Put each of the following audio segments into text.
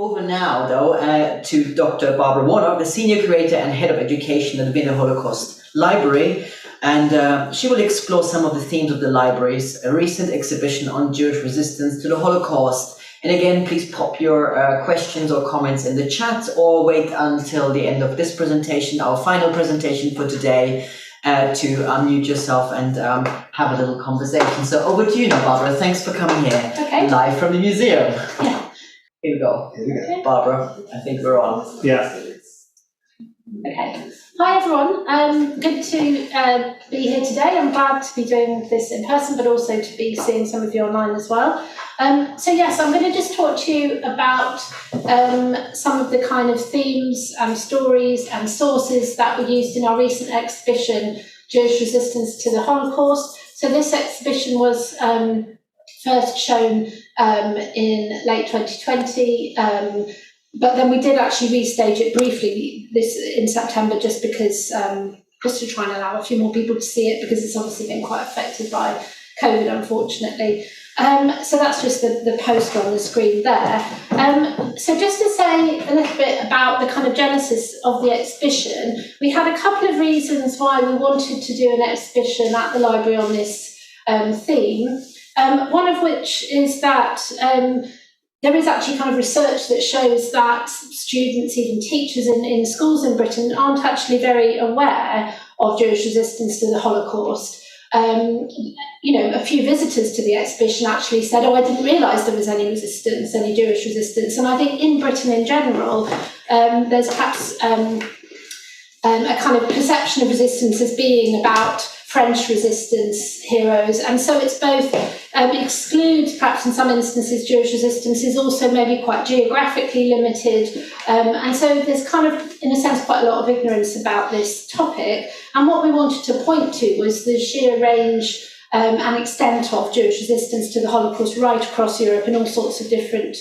over now, though, to Dr. Barbara Warnock, the Senior Curator and Head of Education at the Wiener Holocaust Library. And she will explore some of the themes of the library's recent exhibition on Jewish resistance to the Holocaust. And again, please pop your questions or comments in the chat, or wait until the end of this presentation, our final presentation for today, to unmute yourself and have a little conversation. So over to you now, Barbara. Thanks for coming here, live from the museum. Yeah. Here we go. Okay. Barbara, I think we're on. Yeah. Okay. Hi everyone. Good to be here today. I'm glad to be doing this in person, but also to be seeing some of you online as well. So yes, I'm going to just talk to you about some of the kind of themes and stories and sources that were used in our recent exhibition, Jewish Resistance to the Holocaust. So this exhibition was first shown in late 2020, but then we did actually restage it briefly this in September, just because just to try and allow a few more people to see it, because it's obviously been quite affected by COVID, unfortunately. So that's just the poster on the screen there. So just to say a little bit about the kind of genesis of the exhibition, we had a couple of reasons why we wanted to do an exhibition at the library on this theme. One of which is that there is actually kind of research that shows that students, even teachers in schools in Britain, aren't actually very aware of Jewish resistance to the Holocaust. A few visitors to the exhibition actually said, "Oh, I didn't realise there was any resistance, any Jewish resistance." And I think in Britain in general, there's perhaps a kind of perception of resistance as being about French resistance heroes, and so it's both excludes, perhaps in some instances, Jewish resistance is also maybe quite geographically limited, and so there's kind of, in a sense, quite a lot of ignorance about this topic. And what we wanted to point to was the sheer range and extent of Jewish resistance to the Holocaust right across Europe in all sorts of different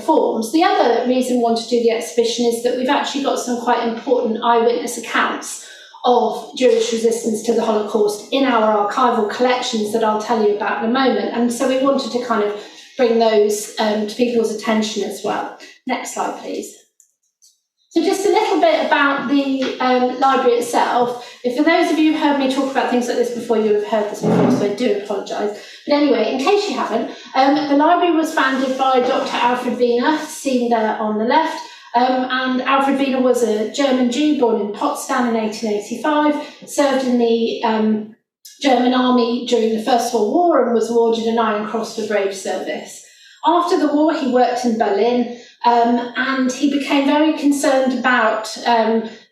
forms. The other reason we wanted to do the exhibition is that we've actually got some quite important eyewitness accounts of Jewish resistance to the Holocaust in our archival collections that I'll tell you about in a moment. And so we wanted to kind of bring those to people's attention as well. Next slide, please. So just a little bit about the library itself. For those of you who've heard me talk about things like this before, you'll have heard this before, so I do apologise. But anyway, in case you haven't, the library was founded by Dr. Alfred Wiener, seen there on the left. And Alfred Wiener was a German Jew born in Potsdam in 1885, served in the German army during the First World War and was awarded an Iron Cross for brave service. After the war, he worked in Berlin, and he became very concerned about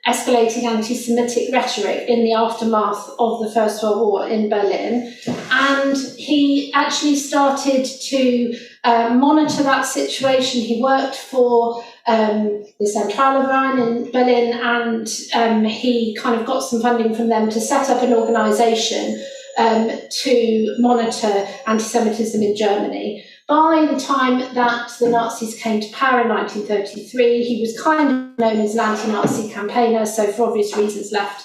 escalating anti-Semitic rhetoric in the aftermath of the First World War in Berlin. And he actually started to monitor that situation. He worked for the Zentrale Verein in Berlin, and he kind of got some funding from them to set up an organisation to monitor anti-Semitism in Germany. By the time that the Nazis came to power in 1933, he was kind of known as an anti-Nazi campaigner, so for obvious reasons left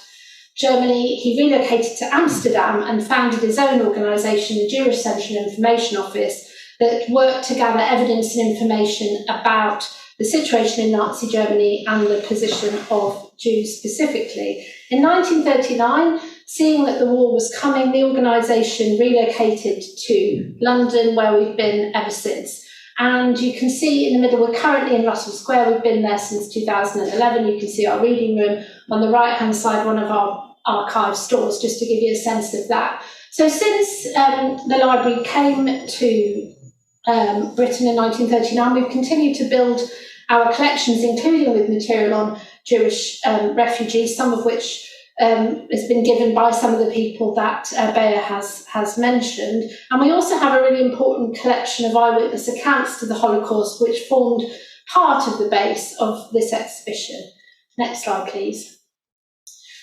Germany. He relocated to Amsterdam and founded his own organisation, the Jewish Central Information Office, that worked to gather evidence and information about the situation in Nazi Germany and the position of Jews specifically. In 1939, seeing that the war was coming, the organisation relocated to London, where we've been ever since. And you can see in the middle, we're currently in Russell Square. We've been there since 2011. You can see our reading room. On the right-hand side, one of our archive stores, just to give you a sense of that. So since the library came to Britain in 1939, we've continued to build our collections, including with material on Jewish refugees, some of which has been given by some of the people that Bea has mentioned. And we also have a really important collection of eyewitness accounts to the Holocaust, which formed part of the base of this exhibition. Next slide, please.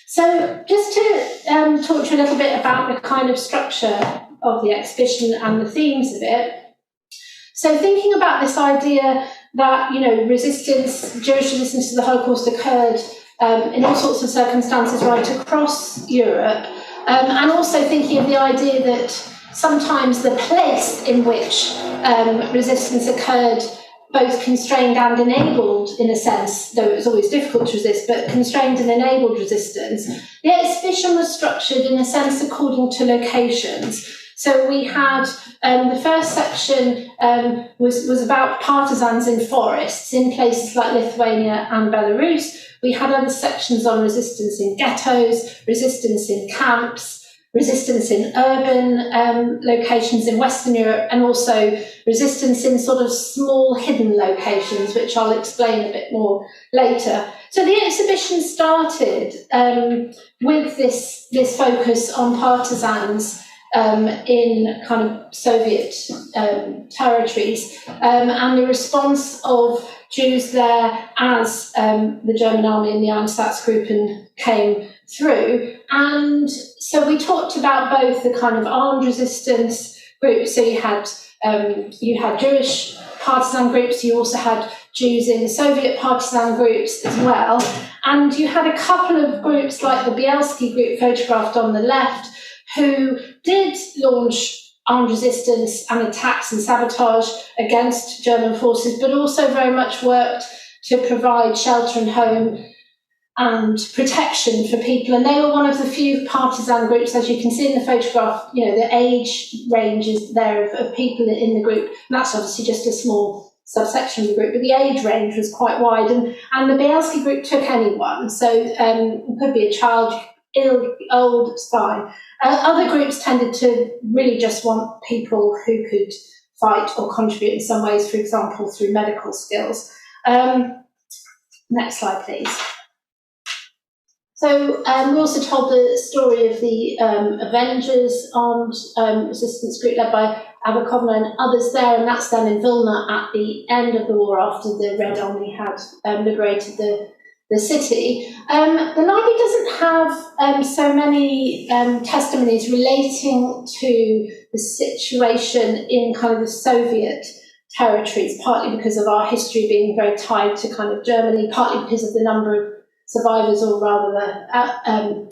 So just to talk to you a little bit about the kind of structure of the exhibition and the themes of it. So thinking about this idea that, resistance, Jewish resistance to the Holocaust occurred in all sorts of circumstances right across Europe, and also thinking of the idea that sometimes the place in which resistance occurred both constrained and enabled, in a sense, though it was always difficult to resist, but constrained and enabled resistance. The exhibition was structured, in a sense, according to locations. So we had the first section was about partisans in forests in places like Lithuania and Belarus. We had other sections on resistance in ghettos, resistance in camps, resistance in urban locations in Western Europe, and also resistance in sort of small hidden locations, which I'll explain a bit more later. So the exhibition started with this focus on partisans in kind of Soviet territories, and the response of Jews there as the German army and the Einsatzgruppen came through. And so we talked about both the kind of armed resistance groups. So you had Jewish partisan groups, you also had Jews in the Soviet partisan groups as well. And you had a couple of groups like the Bielski group photographed on the left, who did launch armed resistance and attacks and sabotage against German forces, but also very much worked to provide shelter and home and protection for people. And they were one of the few partisan groups, as you can see in the photograph, the age range is there of people in the group. And that's obviously just a small subsection of the group, but the age range was quite wide. And the Bielski group took anyone. So it could be a child, ill, old, it's fine. Other groups tended to really just want people who could fight or contribute in some ways, for example, through medical skills. Next slide, please. So we also told the story of the Avengers armed resistance group led by Abercovna and others there, and that's then in Vilna at the end of the war after the Red Army had liberated the city. The library doesn't have so many testimonies relating to the situation in kind of the Soviet territories, partly because of our history being very tied to kind of Germany, partly because of the number of survivors, or rather the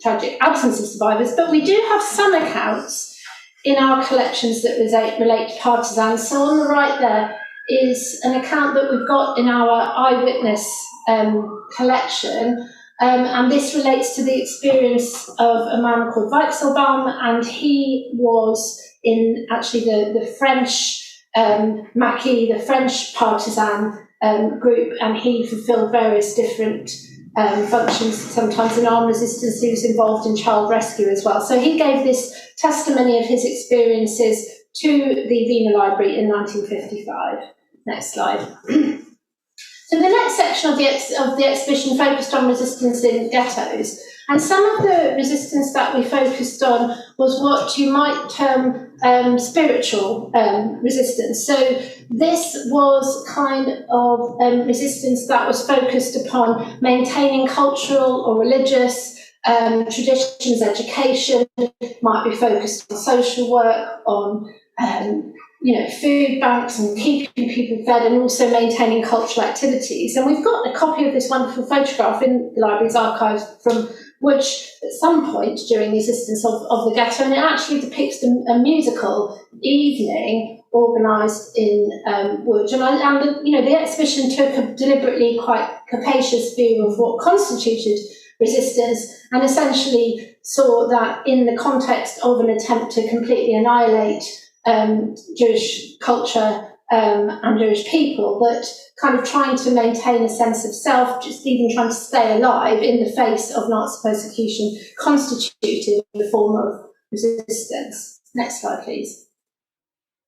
tragic absence of survivors. But we do have some accounts in our collections that relate to partisans. So on the right there is an account that we've got in our eyewitness collection, and this relates to the experience of a man called Weichselbaum, and he was in actually the French Maquis, the French partisan group, and he fulfilled various different functions, sometimes in armed resistance. He was involved in child rescue as well. So he gave this testimony of his experiences to the Wiener Library in 1955. Next slide. So the next section of the exhibition focused on resistance in ghettos, and some of the resistance that we focused on was what you might term spiritual resistance. So this was kind of resistance that was focused upon maintaining cultural or religious traditions. Education might be focused on social work, on food banks and keeping people fed, and also maintaining cultural activities. And we've got a copy of this wonderful photograph in the library's archives from Łódź at some point during the existence of the ghetto, and it actually depicts a musical evening organised in Łódź. And the exhibition took a deliberately quite capacious view of what constituted resistance, and essentially saw that in the context of an attempt to completely annihilate Jewish culture and Jewish people, that kind of trying to maintain a sense of self, just even trying to stay alive in the face of Nazi persecution, constituted a form of resistance. Next slide, please.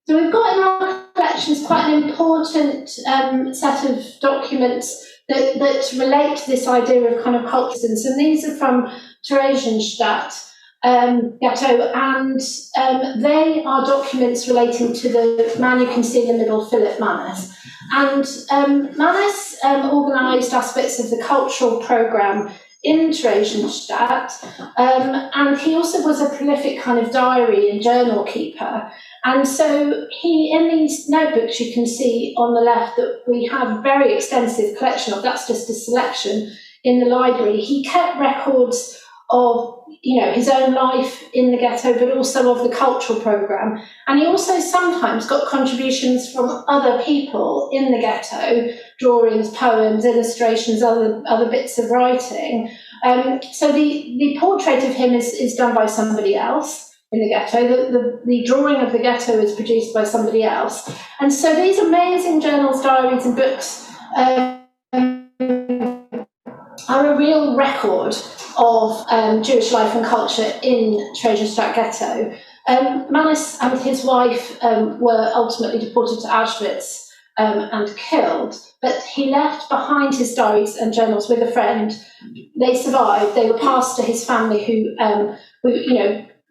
So we've got in our collections quite an important set of documents that relate to this idea of kind of cultural resistance, and these are from Theresienstadt ghetto, and they are documents relating to the man you can see in the middle, Philip Mannes. And Mannes organised aspects of the cultural programme in Theresienstadt, and he also was a prolific kind of diary and journal keeper. And so he, in these notebooks you can see on the left that we have a very extensive collection of, that's just a selection in the library. He kept records of his own life in the ghetto, but also of the cultural programme. And he also sometimes got contributions from other people in the ghetto, drawings, poems, illustrations, other bits of writing. So the portrait of him is done by somebody else in the ghetto. The drawing of the ghetto is produced by somebody else. And so these amazing journals, diaries and books are a real record of Jewish life and culture in Trojanstadt Ghetto. Manus and his wife were ultimately deported to Auschwitz and killed, but he left behind his diaries and journals with a friend. They survived. They were passed to his family who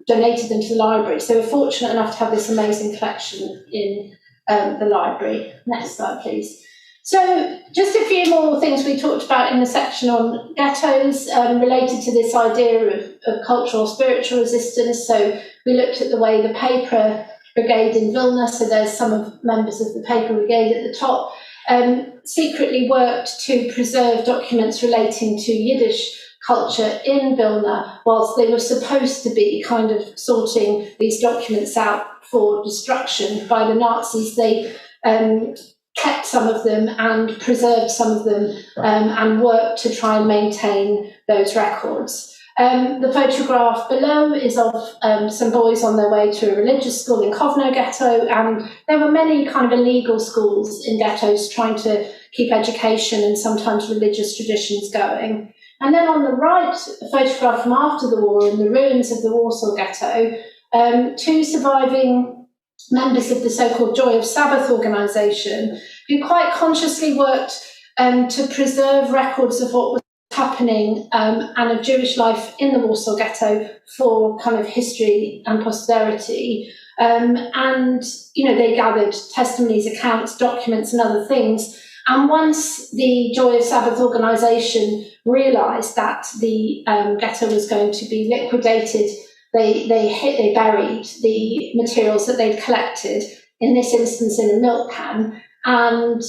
donated them to the library. So we're fortunate enough to have this amazing collection in the library. Next slide, please. So just a few more things we talked about in the section on ghettos related to this idea of cultural spiritual resistance. So we looked at the way the paper brigade in Vilna, so there's some of members of the paper brigade at the top, secretly worked to preserve documents relating to Yiddish culture in Vilna, whilst they were supposed to be kind of sorting these documents out for destruction by the Nazis. They kept some of them and preserved some of them and worked to try and maintain those records. The photograph below is of some boys on their way to a religious school in Kovno ghetto, and there were many kind of illegal schools in ghettos trying to keep education and sometimes religious traditions going. And then on the right, a photograph from after the war in the ruins of the Warsaw ghetto, two surviving members of the so-called Joy of Sabbath organisation, who quite consciously worked to preserve records of what was happening and of Jewish life in the Warsaw ghetto for kind of history and posterity. And, they gathered testimonies, accounts, documents and other things. And once the Joy of Sabbath organisation realised that the ghetto was going to be liquidated, they buried the materials that they'd collected, in this instance in a milk can. And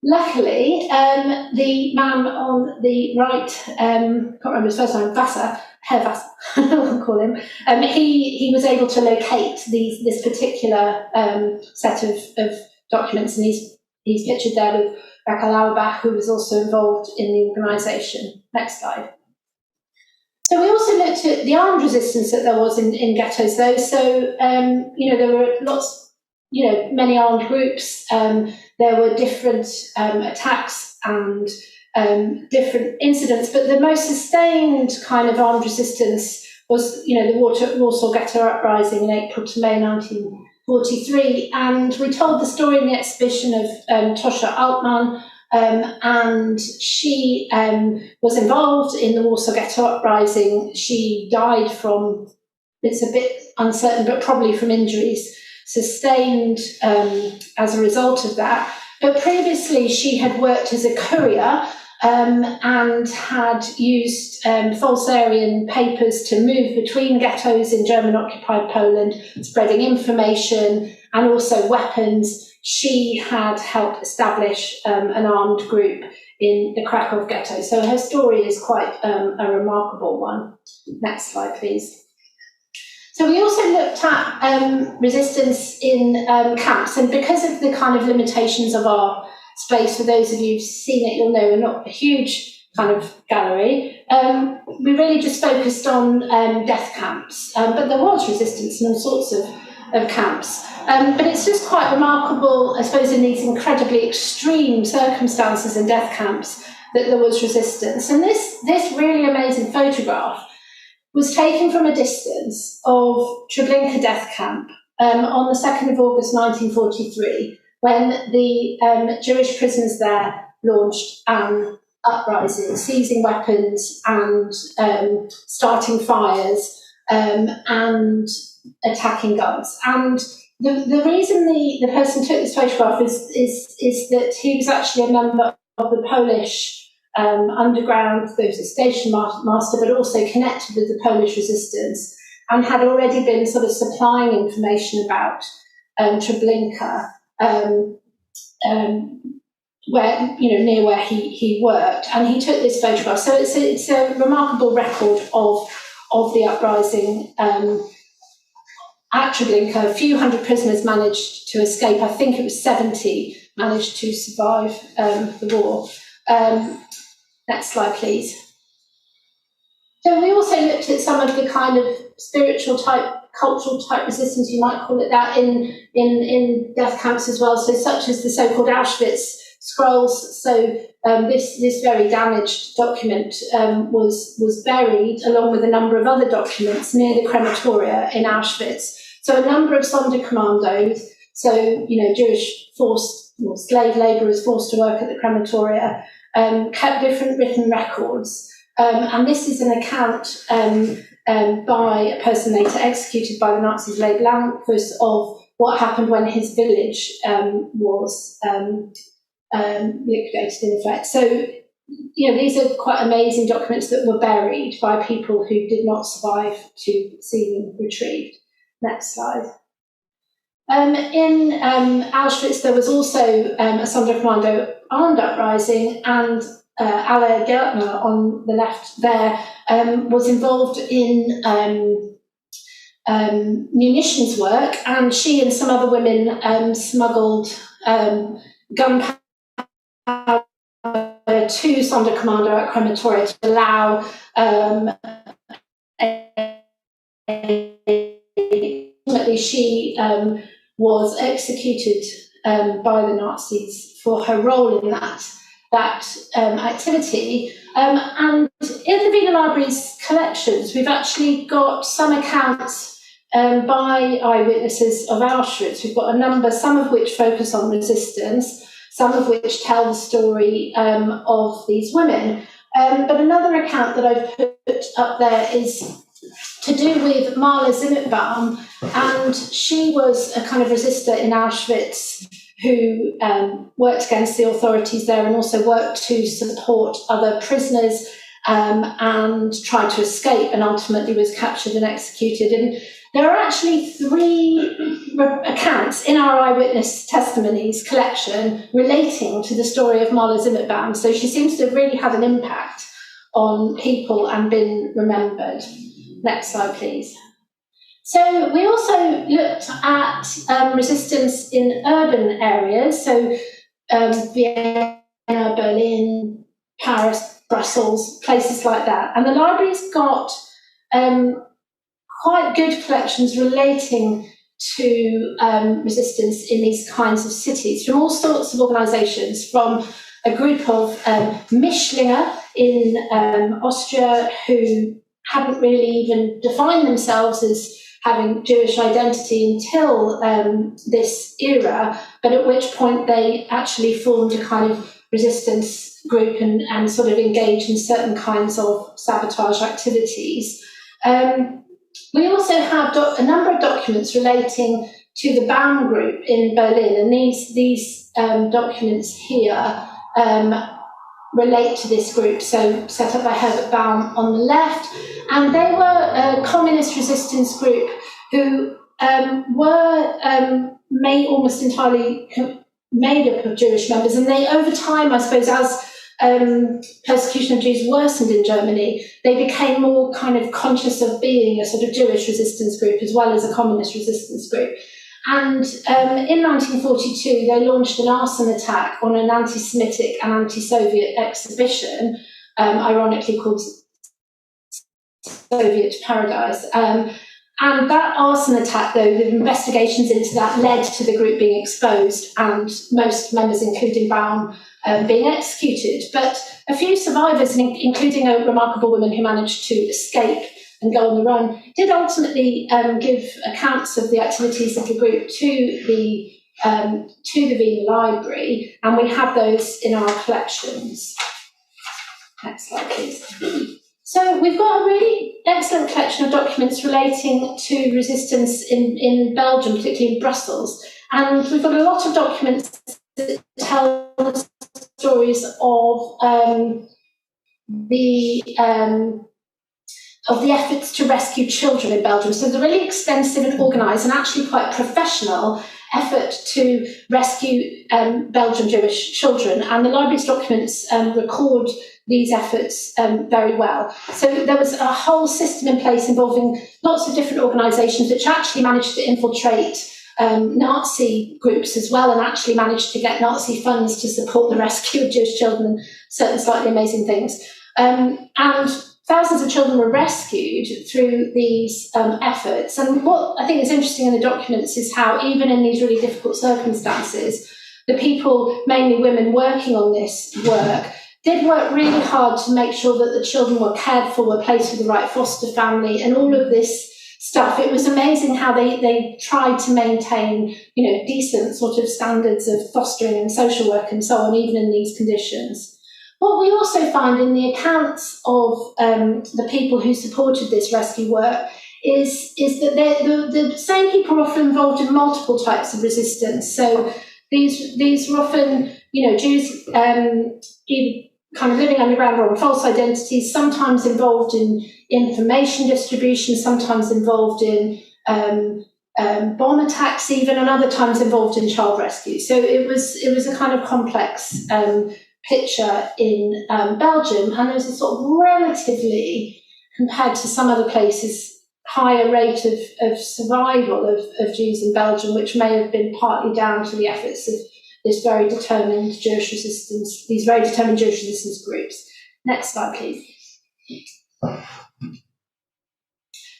luckily, the man on the right, can't remember his first name, Herr Wasser, I'll call him, he was able to locate this particular set of documents, and he's pictured there with Rebecca Lauerbach, who was also involved in the organisation. Next slide. So we also looked at the armed resistance that there was in ghettos, though. So, there were many armed groups. There were different attacks and different incidents, but the most sustained kind of armed resistance was, the Warsaw Ghetto Uprising in April to May 1943. And we told the story in the exhibition of Tosha Altman, and she was involved in the Warsaw Ghetto Uprising. She died from, it's a bit uncertain, but probably from injuries sustained as a result of that. But previously she had worked as a courier and had used false Aryan papers to move between ghettos in German-occupied Poland, spreading information and also weapons. She had helped establish an armed group in the Krakow ghetto. So her story is quite a remarkable one. Next slide, please. So we also looked at resistance in camps, and because of the kind of limitations of our space, for those of you who've seen it, you'll know we're not a huge kind of gallery. We really just focused on death camps, but there was resistance in all sorts of camps. But it's just quite remarkable, I suppose, in these incredibly extreme circumstances in death camps, that there was resistance. And this really amazing photograph was taken from a distance of Treblinka death camp on the 2nd of August 1943, when the Jewish prisoners there launched an uprising, seizing weapons and starting fires and attacking guns. And the reason the person took this photograph is that he was actually a member of the Polish underground. There was a station master, but also connected with the Polish resistance, and had already been sort of supplying information about Treblinka near where he worked, and he took this photograph. So it's a remarkable record of the uprising. At Treblinka, a few hundred prisoners managed to escape. I think it was 70 managed to survive the war. Next slide, please. So we also looked at some of the kind of spiritual type, cultural type resistance, you might call it that, in death camps as well. So such as the so-called Auschwitz scrolls. So this very damaged document was buried along with a number of other documents near the crematoria in Auschwitz. So a number of Sonderkommandos, so Jewish forced or slave labourers forced to work at the crematoria, kept different written records. And this is an account by a person later executed by the Nazis, Leib Landquist, of what happened when his village was liquidated in effect. So, these are quite amazing documents that were buried by people who did not survive to see them retrieved. Next slide. In Auschwitz, there was also a Sonderkommando armed uprising, and Alle Gertner on the left there was involved in munitions work, and she and some other women smuggled gunpowder to Sonderkommando at crematoria to allow ultimately she was executed by the Nazis for her role in that activity. And in the Wiener Library's collections, we've actually got some accounts by eyewitnesses of Auschwitz. We've got a number, some of which focus on resistance, some of which tell the story of these women. But another account that I've put up there is to do with Marla Zimmerbaum, and she was a kind of resistor in Auschwitz who worked against the authorities there and also worked to support other prisoners and tried to escape, and ultimately was captured and executed. And there are actually 3 accounts in our eyewitness testimonies collection relating to the story of Marla Zimmerbaum. So she seems to have really had an impact on people and been remembered. Next slide, please. So we also looked at resistance in urban areas, so Vienna, Berlin, Paris, Brussels, places like that. And the library's got quite good collections relating to resistance in these kinds of cities from all sorts of organisations, from a group of Mischlinge in Austria who hadn't really even defined themselves as having Jewish identity until this era, but at which point they actually formed a kind of resistance group and sort of engaged in certain kinds of sabotage activities. We also have a number of documents relating to the Baum group in Berlin, and these documents here relate to this group, so set up by Herbert Baum on the left, and they were a communist resistance group who were made almost entirely made up of Jewish members, and they, over time, I suppose, as persecution of Jews worsened in Germany, they became more kind of conscious of being a sort of Jewish resistance group as well as a communist resistance group. And in 1942, they launched an arson attack on an anti-Semitic and anti-Soviet exhibition, ironically called Soviet Paradise. And that arson attack, though, the investigations into that led to the group being exposed and most members, including Baum, being executed. But a few survivors, including a remarkable woman who managed to escape and go on the run, did ultimately give accounts of the activities of the group to the Wiener Library, and we have those in our collections. Next slide, please. So we've got a really excellent collection of documents relating to resistance in Belgium, particularly in Brussels, and we've got a lot of documents that tell the stories of the efforts to rescue children in Belgium. So they're really extensive and organised and actually quite professional effort to rescue Belgian Jewish children, and the library's documents record these efforts very well. So there was a whole system in place involving lots of different organisations which actually managed to infiltrate Nazi groups as well, and actually managed to get Nazi funds to support the rescue of Jewish children and certain slightly amazing things. And thousands of children were rescued through these efforts. And what I think is interesting in the documents is how even in these really difficult circumstances, the people, mainly women working on this work, did work really hard to make sure that the children were cared for, were placed with the right foster family, and all of this stuff. It was amazing how they tried to maintain, decent sort of standards of fostering and social work and so on, even in these conditions. What we also find in the accounts of the people who supported this rescue work is that the same people are often involved in multiple types of resistance. So these were often, Jews kind of living underground or on false identities, sometimes involved in information distribution, sometimes involved in bomb attacks even, and other times involved in child rescue. So it was a kind of complex picture in Belgium, and there was a sort of relatively, compared to some other places, higher rate of survival of Jews in Belgium, which may have been partly down to the efforts of these very determined Jewish resistance groups. Next slide, please.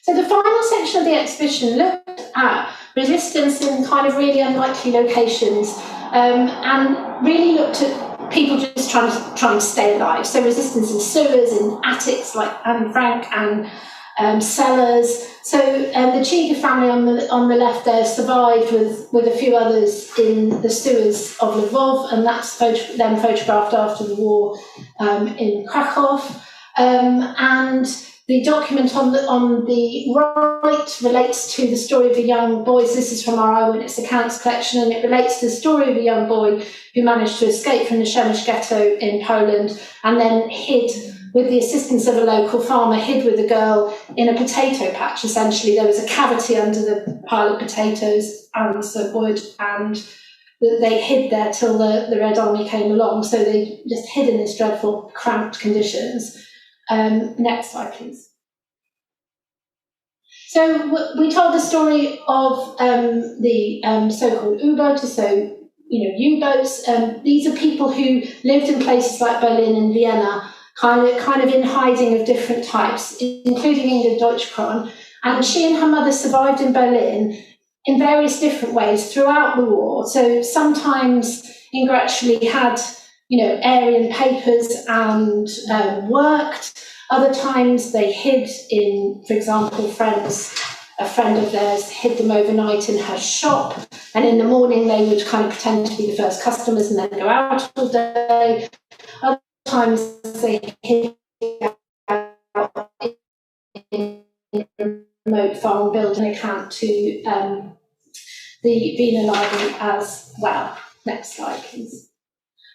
So the final section of the exhibition looked at resistance in kind of really unlikely locations, and really looked at people just trying to stay alive. So resistance in sewers, in attics like Anne Frank, and cellars. So the Chiga family on the left there survived with a few others in the sewers of Lvov, and that's then photographed after the war in Krakow. And the document on the right relates to the story of a young boy. This is from our eyewitness accounts collection, and it relates to the story of a young boy who managed to escape from the Przemyśl ghetto in Poland and then hid, with the assistance of a local farmer, hid with a girl in a potato patch. Essentially, there was a cavity under the pile of potatoes and some wood, and they hid there till the Red Army came along. So they just hid in this dreadful, cramped conditions. Next slide, please. So we told the story of the so-called U-boats, so U-boats. These are people who lived in places like Berlin and Vienna, kind of in hiding of different types, including Ingrid Deutschkron. And she and her mother survived in Berlin in various different ways throughout the war. So sometimes Ingrid actually had, Aryan papers and worked. Other times they hid in, for example, a friend of theirs hid them overnight in her shop, and in the morning they would kind of pretend to be the first customers and then go out all day. Other times they hid out in a remote farm, build an account to the Wiener Library as well. Next slide, please.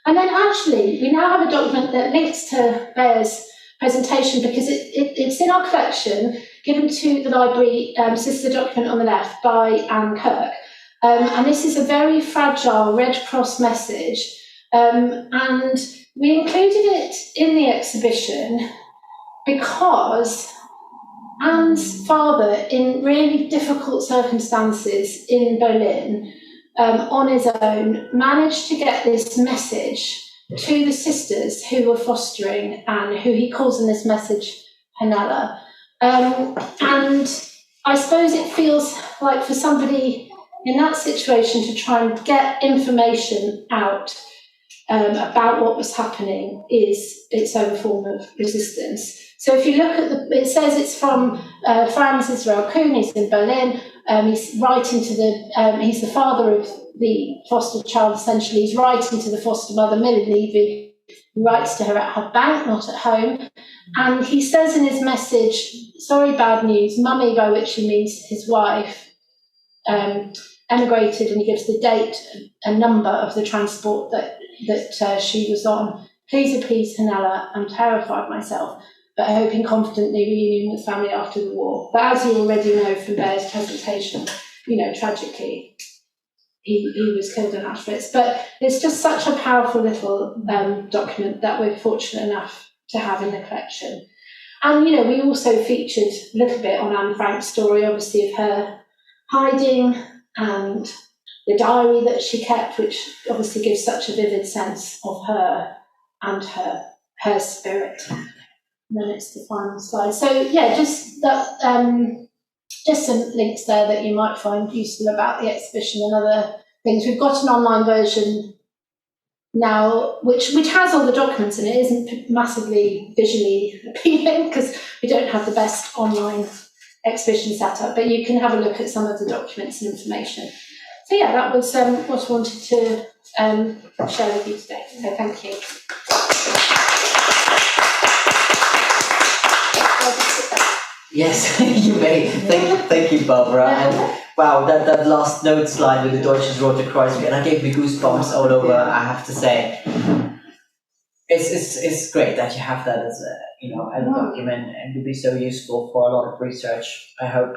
And then actually, we now have a document that links to Bear's presentation because it's in our collection, given to the library. This is the document on the left by Anne Kirk. And this is a very fragile Red Cross message. And we included it in the exhibition because Anne's father, in really difficult circumstances in Berlin, on his own, managed to get this message to the sisters who were fostering Anne, who he calls in this message Penella. And I suppose it feels like for somebody in that situation to try and get information out about what was happening is its own form of resistance. So if you look at it says it's from Franz Israel Kuhn. He's in Berlin. He's writing to he's the father of the foster child, essentially. He's writing to the foster mother, Millie Levy, who writes to her at her bank, not at home. And he says in his message, sorry, bad news, mummy, by which he means his wife, emigrated, and he gives the date and number of the transport that she was on. Please appease Penella, I'm terrified myself, but hoping confidently reunion with family after the war. But as you already know from Bear's presentation, tragically, he was killed in Auschwitz. But it's just such a powerful little document that we're fortunate enough to have in the collection. And, you know, we also featured a little bit on Anne Frank's story, obviously, of her hiding and the diary that she kept, which obviously gives such a vivid sense of her and her spirit. And then it's the final slide. So, yeah, just that, just some links there that you might find useful about the exhibition and other things. We've got an online version now, which has all the documents, and it isn't massively visually appealing because we don't have the best online exhibition setup, but you can have a look at some of the documents and information. So yeah, that was what I wanted to share with you today. So thank you. Yes, you may. Thank you, Barbara. And wow, that last note slide with the Deutsches Rote Kreuz, and that gave me goosebumps all over. I have to say, it's great that you have that as a as a document, and will be so useful for a lot of research. I hope